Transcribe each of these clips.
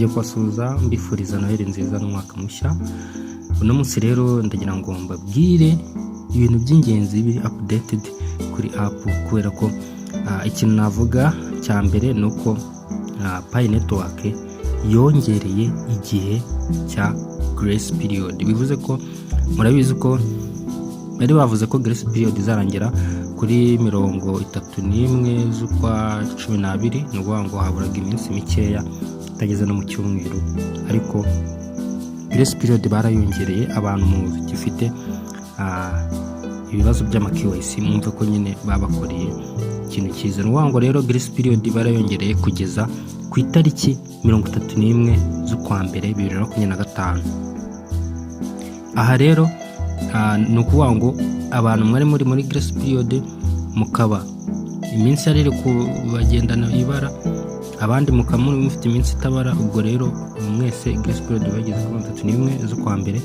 nongeye kubasuhuza mbifuriza Noheli nziza n'umwaka mushya. Uno munsi rero ndagira ngo mbabwire ibintu by'ingenzi biri updated kuri app, kubera ko ikintu navuga cya mbere nuko Pi Network yongereye igihe cya grace period. Bivuze ko murabizi ko bari bavuze ko grace period izarangira kuri 31 z'ukwa 12, ni ukuvuga ngo haburaga iminsi mikeya itageze no mu cyumweru, ariko grace period barayongereye. Abantu mu gifite ibibazo by'ama-KYC mwumve ko nyine babakoreye ikintu cyiza. Ni ukuvuga ngo rero grace period barayongereye kugeza ku itariki 31 z'ukwa mbere 2025. Aha rero ni ukuvuga ngo abantu mwari muri grace period mukaba iminsi yarire kubagendana ibara, abandi mukamuri mufite iminsi itabara. Ubwo rero mwese grace period bageze ku 31 z'ukwa mbere.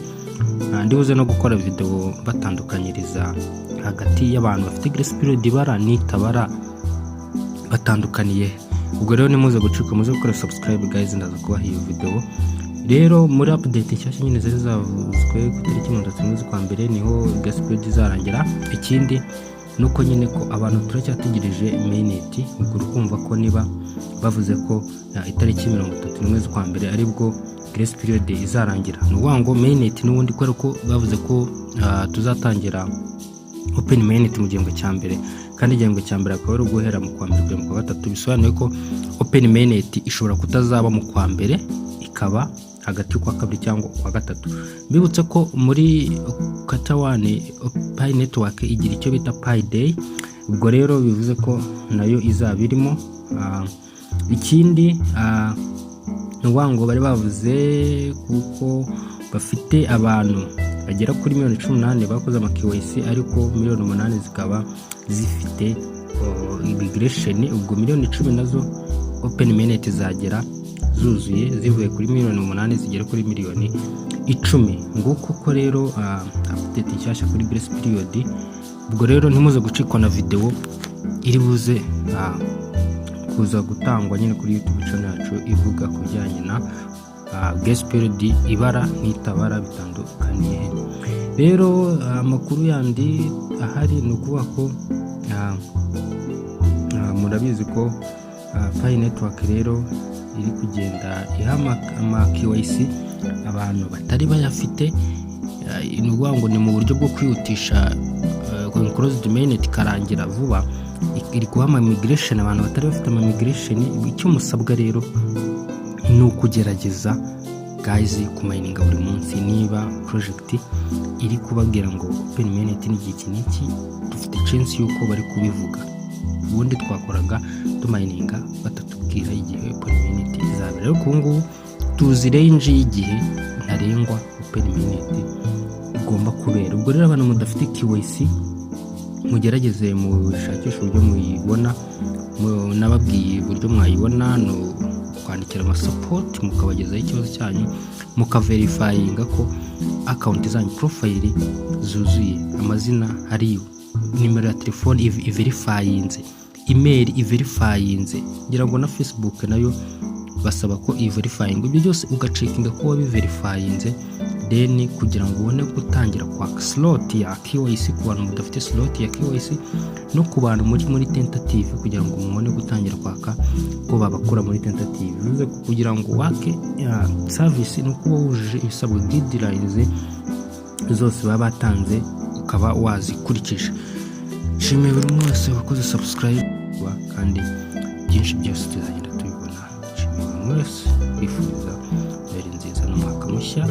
Ndibuze no gukora video batandukanyiriza hagati y'abantu bafite grace period ibara n'itabara batandukaniye. Ubwo rero nimuze gucika, muze gukora subscribe guys, ndaza kubaha iyo video. Rero muri update nshyashya nyine zari zavuzwe ku itariki 31 z'ukwa mbere niho grace period izarangira. Ikindi nuko nyine ko abantu turacyategereje mainnet, ubwo kumva ko niba bavuze ko itariki 31 z'ukwa mbere aribwo grace period izarangira, ni ukuvuga ngo mainnet n'ubundi kubera ko bavuze ko tuzatangira open mainnet mu gihembwe cya mbere, kandi igihembwe cya mbere akaba ari uguhera mu kwa mbere mu kwa gatatu. Bisobanuye ko open mainnet ishobora kutazaba mu kwa mbere, ikaba hagati y'ukwa kabiri cyangwa kwa gatatu. Mbibutse ko muri Q1 Pi Network igira icyo bita Pi Day, ubwo rero bivuze ko nayo izaba irimo. Ikindi nukuvuga ngo bari bavuze kuko bafite abantu bagera kuri 18 bakoze ama-KYC, ariko 8 zikaba zifite immigration. Ubwo 10 nazo open mainnet zagera zuzuye zivuye kuri 8 zigera kuri 10. Nguko ko rero update nshyashya kuri grace period. Ubwo rero ntimuze gucikwa na video iri buze kuza gutangwa nyine kuri YouTube channel yacu ivuga kujyanye na grace period ibara n'itabara bitandukanye. Rero amakuru yandi ahari ni ukuvuga ko murabizi ko Pi Network rero iri kugenda iha ama-KYC abantu batari bayafite. Ni ukuvuga ngo ni mu buryo bwo kwihutisha closed mainnet ikarangira vuba, iri guha ama-migration abantu batari bafite ama-migration. Icyo musabwa rero ni ukugerageza guys kumininga buri munsi. Niba project iri kubabwira ngo open mainnet n'igihe kiniki, dufite chance yuko bari kubivuga. Ubundi twakoraga tumininga batatubwira igihe open mainnet izabera, rero ku ngubu tuzi range y'igihe ntarengwa open mainnet igomba kubera. Ubwo rero abantu mudafite KYC mugerageze mushakisha uburyo muyibona. Nababwiye uburyo mwayibona, no kwandikira ama-support mukabagezaho ikibazo cyanyu, mukaverifyinga ko account zanyu profile zuzuye, amazina hariyo, nimero ya telefone iverifyinze, email iverifyinze, ngira ngo na Facebook nayo basaba ko iverifying. Ibyo byose ugacekinga ko wabiverifyinze, then kugira ngo ubone gutangira kwa slot ya KYC ku bantu mudafite slot ya KYC, no ku bantu muri tentative kugira ngo mubone gutangira kwaka ko babakura muri tentative. Bivuze ko kugira ngo wake service no kuba wujuje ibisabwa guidelines zose baba batanze ukaba wazikurikije. Nshimiye buri mwese wakoze subscribe, kandi byinshi byose tuzagenda tubibona. Nshimiye buri mwese, bifuriza Noheli nziza n'umwaka mushya.